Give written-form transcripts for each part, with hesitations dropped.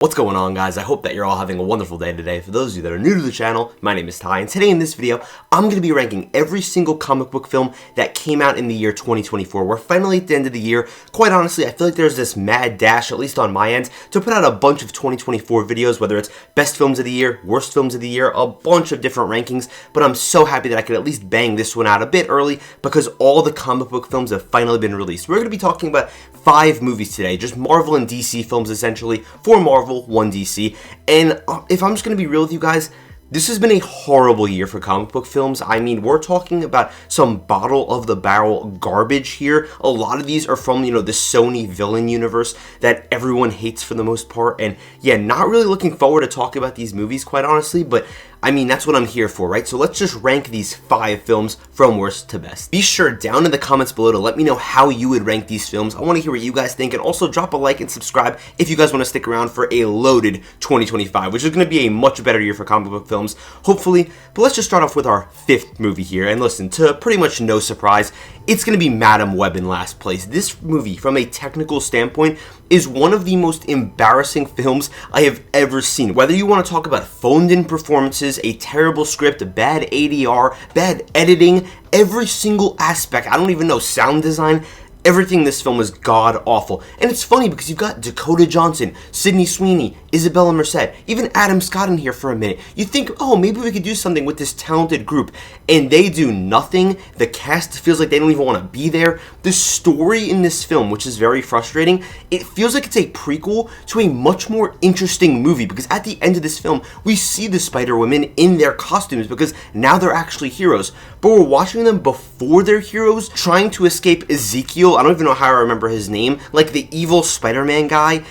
What's going on, guys? I hope that you're all having a wonderful day today. For those of you that are new to the channel, my name is Ty, and today in this video, I'm going to be ranking every single comic book film that came out in the year 2024. We're finally at the end of the year. Quite honestly, I feel like there's this mad dash, at least on my end, to put out a bunch of 2024 videos, whether it's best films of the year, worst films of the year, a bunch of different rankings, but I'm so happy that I could at least bang this one out a bit early because all the comic book films have finally been released. We're going to be talking about 5 movies today, just Marvel and DC films essentially, 4 Marvel, 1 DC, and if I'm just going to be real with you guys, this has been a horrible year for comic book films. I mean, we're talking about some bottle-of-the-barrel garbage here. A lot of these are from, the Sony villain universe that everyone hates for the most part, and yeah, not really looking forward to talking about these movies, quite honestly, but I mean, that's what I'm here for, right? So let's just rank these 5 films from worst to best. Be sure down in the comments below to let me know how you would rank these films. I want to hear what you guys think, and also drop a like and subscribe if you guys want to stick around for a loaded 2025, which is going to be a much better year for comic book films, hopefully. But let's just start off with our 5th movie here, and listen, to pretty much no surprise, it's going to be Madame Web in last place. This movie, from a technical standpoint, is one of the most embarrassing films I have ever seen. Whether you want to talk about phoned-in performances, a terrible script, bad ADR, bad editing, every single aspect, I don't even know, sound design, everything in this film is god-awful. And it's funny because you've got Dakota Johnson, Sydney Sweeney, Isabella Merced, even Adam Scott in here for a minute. You think, oh, maybe we could do something with this talented group, and they do nothing. The cast feels like they don't even want to be there. The story in this film, which is very frustrating, it feels like it's a prequel to a much more interesting movie, because at the end of this film, we see the Spider-Women in their costumes, because now they're actually heroes. But we're watching them before they're heroes, trying to escape Ezekiel. I don't even know how I remember his name, like the evil Spider-Man guy.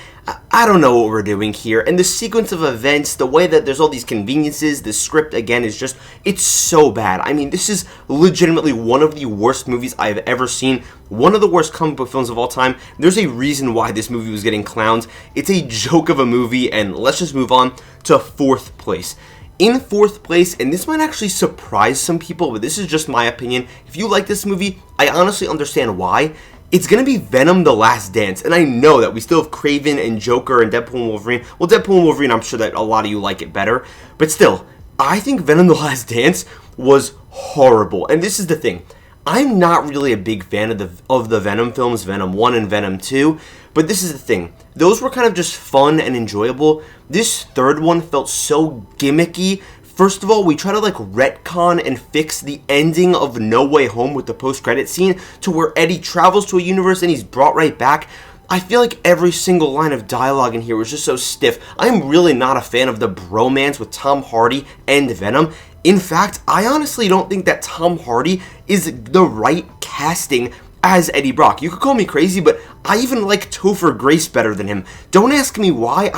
I don't know what we're doing here, and the sequence of events, the way that there's all these conveniences, the script, again, is just, it's so bad. I mean, this is legitimately one of the worst movies I've ever seen, one of the worst comic book films of all time. There's a reason why this movie was getting clowned. It's a joke of a movie, and let's just move on to 4th place. In 4th place, and this might actually surprise some people, but this is just my opinion, if you like this movie, I honestly understand why. It's going to be Venom: The Last Dance, and I know that we still have Kraven and Joker and Deadpool and Wolverine. Well, Deadpool and Wolverine, I'm sure that a lot of you like it better, but still, I think Venom: The Last Dance was horrible, and this is the thing. I'm not really a big fan of the Venom films, Venom 1 and Venom 2, but this is the thing. Those were kind of just fun and enjoyable. This 3rd one felt so gimmicky. First of all, we try to retcon and fix the ending of No Way Home with the post-credit scene to where Eddie travels to a universe and he's brought right back. I feel like every single line of dialogue in here was just so stiff. I'm really not a fan of the bromance with Tom Hardy and Venom. In fact, I honestly don't think that Tom Hardy is the right casting as Eddie Brock. You could call me crazy, but I even like Topher Grace better than him. Don't ask me why.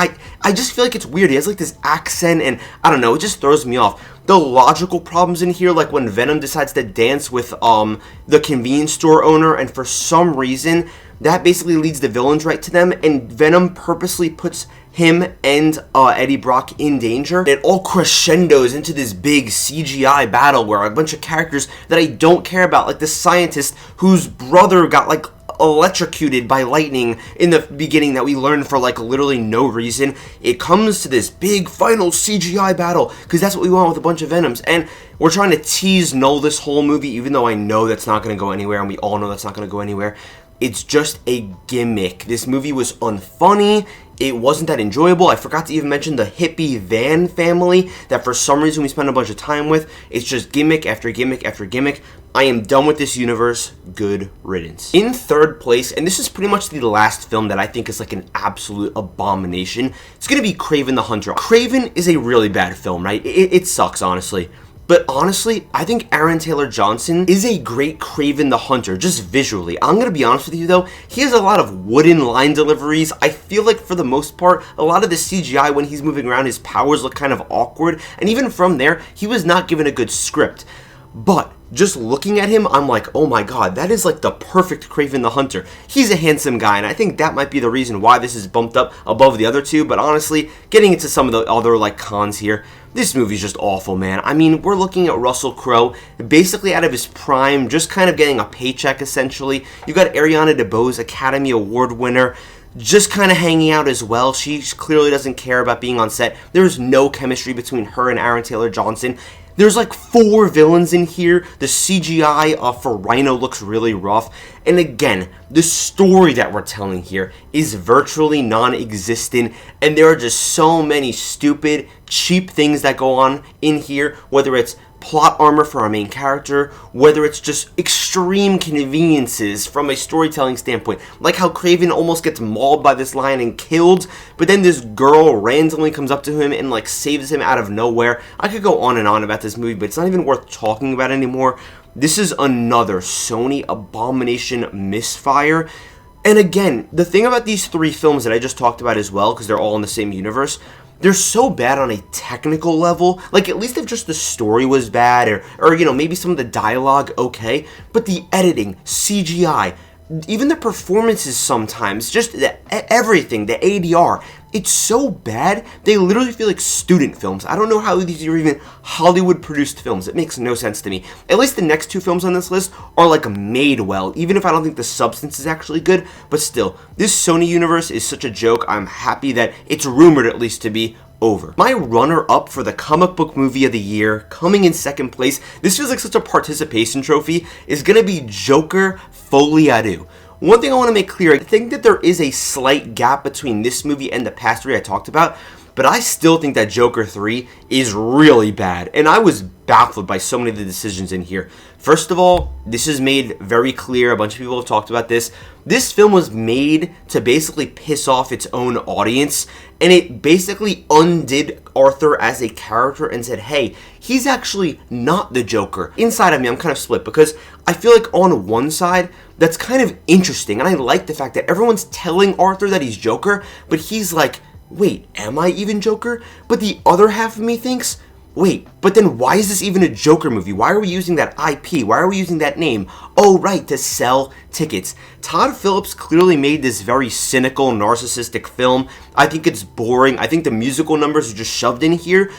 I just feel like it's weird. He has this accent, and I don't know, it just throws me off. The logical problems in here, like when Venom decides to dance with the convenience store owner, and for some reason that basically leads the villains right to them, and Venom purposely puts him and Eddie Brock in danger. It all crescendos into this big CGI battle where a bunch of characters that I don't care about, like the scientist whose brother got electrocuted by lightning in the beginning that we learned for literally no reason. It comes to this big final CGI battle because that's what we want with a bunch of Venoms, and we're trying to tease Null this whole movie, even though I know that's not going to go anywhere, and we all know that's not going to go anywhere. It's just a gimmick. This movie was unfunny. It wasn't that enjoyable. I forgot to even mention the hippie Van family that for some reason we spend a bunch of time with. It's just gimmick after gimmick after gimmick. I am done with this universe. Good riddance. In 3rd place, and this is pretty much the last film that I think is an absolute abomination, it's going to be Kraven the Hunter. Kraven is a really bad film, right? It sucks, honestly. But honestly, I think Aaron Taylor Johnson is a great Kraven the Hunter, just visually. I'm going to be honest with you though, he has a lot of wooden line deliveries. I feel like for the most part, a lot of the CGI when he's moving around, his powers look kind of awkward. And even from there, he was not given a good script. But just looking at him, I'm like, oh my god, that is the perfect Kraven the Hunter. He's a handsome guy, and I think that might be the reason why this is bumped up above the other two, but honestly, getting into some of the other cons here, this movie's just awful, man. I mean, we're looking at Russell Crowe, basically out of his prime, just kind of getting a paycheck, essentially. You got Ariana DeBose, Academy Award winner. just kind of hanging out as well. She clearly doesn't care about being on set. There's no chemistry between her and Aaron Taylor Johnson. There's like 4 villains in here. The CGI for Rhino looks really rough. And again, the story that we're telling here is virtually non-existent. And there are just so many stupid, cheap things that go on in here. Whether it's plot armor for our main character, whether it's just extreme conveniences from a storytelling standpoint, like how Kraven almost gets mauled by this lion and killed, but then this girl randomly comes up to him and like saves him out of nowhere. I could go on and on about this movie, but it's not even worth talking about anymore. This is another Sony abomination misfire. And again, the thing about these 3 films that I just talked about as well, because they're all in the same universe, they're so bad on a technical level. Like, at least if just the story was bad, or you know, maybe some of the dialogue, okay. But the editing, CGI, even the performances sometimes, just everything, the ADR, it's so bad, they literally feel like student films. I don't know how these are even Hollywood-produced films. It makes no sense to me. At least the next 2 films on this list are, like, made well, even if I don't think the substance is actually good. But still, this Sony universe is such a joke. I'm happy that it's rumored, at least, to be over. My runner-up for the comic book movie of the year, coming in 2nd place, this feels like such a participation trophy, is gonna be Joker Folie à Deux. One thing I want to make clear, I think that there is a slight gap between this movie and the past 3 I talked about, but I still think that Joker 3 is really bad, and I was baffled by so many of the decisions in here. First of all, this is made very clear, a bunch of people have talked about this. This film was made to basically piss off its own audience, and it basically undid Arthur as a character and said, hey, he's actually not the Joker. Inside of me, I'm kind of split, because I feel like on one side, that's kind of interesting, and I like the fact that everyone's telling Arthur that he's Joker, but he's like, wait, am I even Joker? But the other half of me thinks, wait, but then why is this even a Joker movie? Why are we using that IP? Why are we using that name? Oh, right, to sell tickets. Todd Phillips clearly made this very cynical, narcissistic film. I think it's boring. I think the musical numbers are just shoved in here.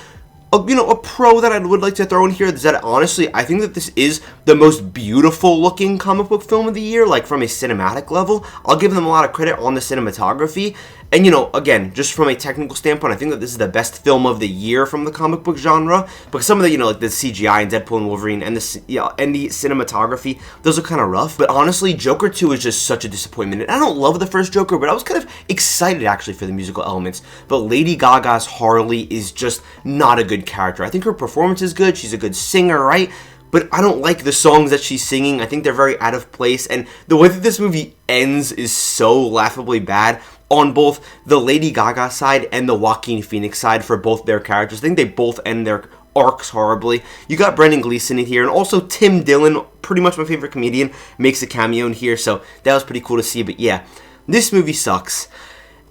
A pro that I would like to throw in here is that, honestly, I think that this is the most beautiful looking comic book film of the year, like from a cinematic level. I'll give them a lot of credit on the cinematography. And, again, just from a technical standpoint, I think that this is the best film of the year from the comic book genre. Because some of the, like the CGI in Deadpool and Wolverine and the cinematography, those are kind of rough. But honestly, Joker 2 is just such a disappointment. And I don't love the first Joker, but I was kind of excited, actually, for the musical elements. But Lady Gaga's Harley is just not a good character. I think her performance is good. She's a good singer, right? But I don't like the songs that she's singing. I think they're very out of place. And the way that this movie ends is so laughably bad on both the Lady Gaga side and the Joaquin Phoenix side for both their characters. I think they both end their arcs horribly. You got Brendan Gleeson in here, and also Tim Dillon, pretty much my favorite comedian, makes a cameo in here, so that was pretty cool to see. But yeah, this movie sucks.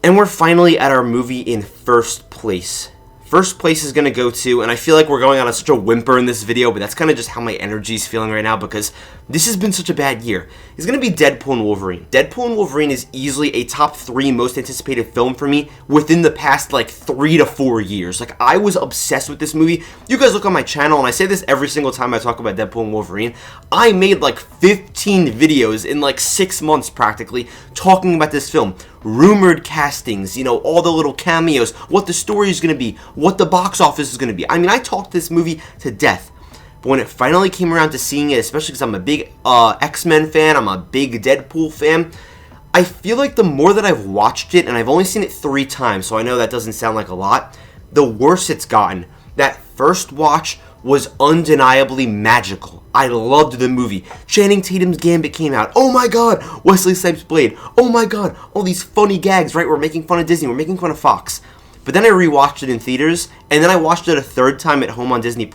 And we're finally at our movie in 1st place. First place is going to go to, and I feel like we're going on such a whimper in this video, but that's kind of just how my energy is feeling right now, because this has been such a bad year. It's going to be Deadpool and Wolverine. Deadpool and Wolverine is easily a top 3 most anticipated film for me within the past, 3 to 4 years. Like, I was obsessed with this movie. You guys look on my channel, and I say this every single time I talk about Deadpool and Wolverine. I made, 15 videos in, 6 months, practically, talking about this film. Rumored castings, all the little cameos, what the story is going to be, what the box office is going to be. I mean, I talked this movie to death. But when it finally came around to seeing it, especially because I'm a big X-Men fan, I'm a big Deadpool fan, I feel like the more that I've watched it, and I've only seen it 3 times, so I know that doesn't sound like a lot, the worse it's gotten. That first watch was undeniably magical. I loved the movie. Channing Tatum's Gambit came out. Oh my god! Wesley Snipes' Blade. Oh my god! All these funny gags, right? We're making fun of Disney. We're making fun of Fox. But then I rewatched it in theaters, and then I watched it a 3rd time at home on Disney+,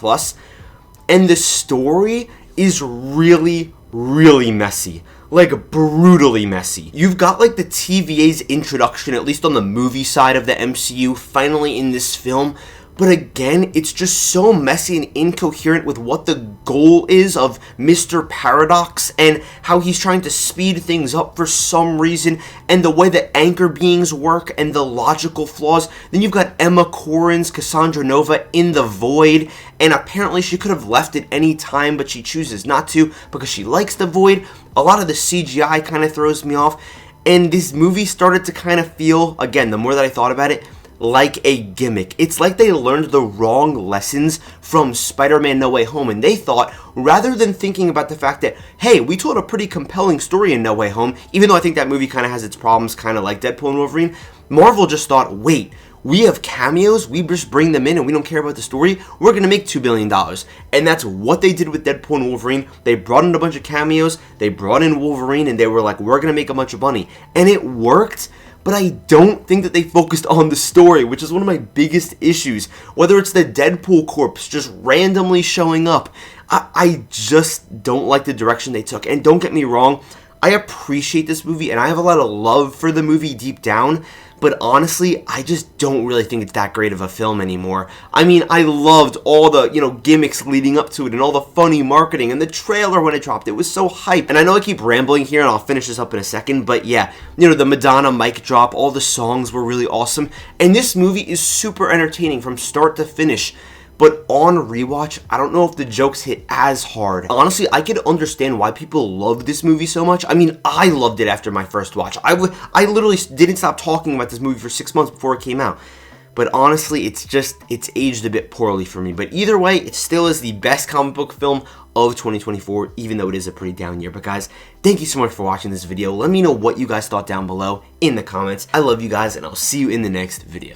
and the story is really, really messy. Brutally messy. You've got, the TVA's introduction, at least on the movie side of the MCU, finally in this film. But again, it's just so messy and incoherent with what the goal is of Mr. Paradox and how he's trying to speed things up for some reason, and the way that anchor beings work and the logical flaws. Then you've got Emma Corrin's Cassandra Nova in the Void, and apparently she could have left at any time, but she chooses not to because she likes the Void. A lot of the CGI kind of throws me off. And this movie started to kind of feel, again, the more that I thought about it, like a gimmick. It's like they learned the wrong lessons from Spider-Man No Way Home, and they thought, rather than thinking about the fact that, hey, we told a pretty compelling story in No Way Home, even though I think that movie kind of has its problems, kind of like Deadpool and Wolverine, Marvel just thought, wait, we have cameos, we just bring them in and we don't care about the story, we're going to make $2 billion. And that's what they did with Deadpool and Wolverine. They brought in a bunch of cameos, they brought in Wolverine, and they were like, we're going to make a bunch of money. And it worked, but I don't think that they focused on the story, which is one of my biggest issues. Whether it's the Deadpool corpse just randomly showing up, I just don't like the direction they took. And don't get me wrong, I appreciate this movie and I have a lot of love for the movie deep down, but honestly, I just don't really think it's that great of a film anymore. I mean, I loved all the, gimmicks leading up to it and all the funny marketing and the trailer when it dropped. It was so hype. And I know I keep rambling here and I'll finish this up in a second, but yeah, the Madonna mic drop, all the songs were really awesome. And this movie is super entertaining from start to finish. But on rewatch, I don't know if the jokes hit as hard. Honestly, I could understand why people love this movie so much. I mean, I loved it after my first watch. I literally didn't stop talking about this movie for 6 months before it came out. But honestly, it's aged a bit poorly for me. But either way, it still is the best comic book film of 2024, even though it is a pretty down year. But guys, thank you so much for watching this video. Let me know what you guys thought down below in the comments. I love you guys, and I'll see you in the next video.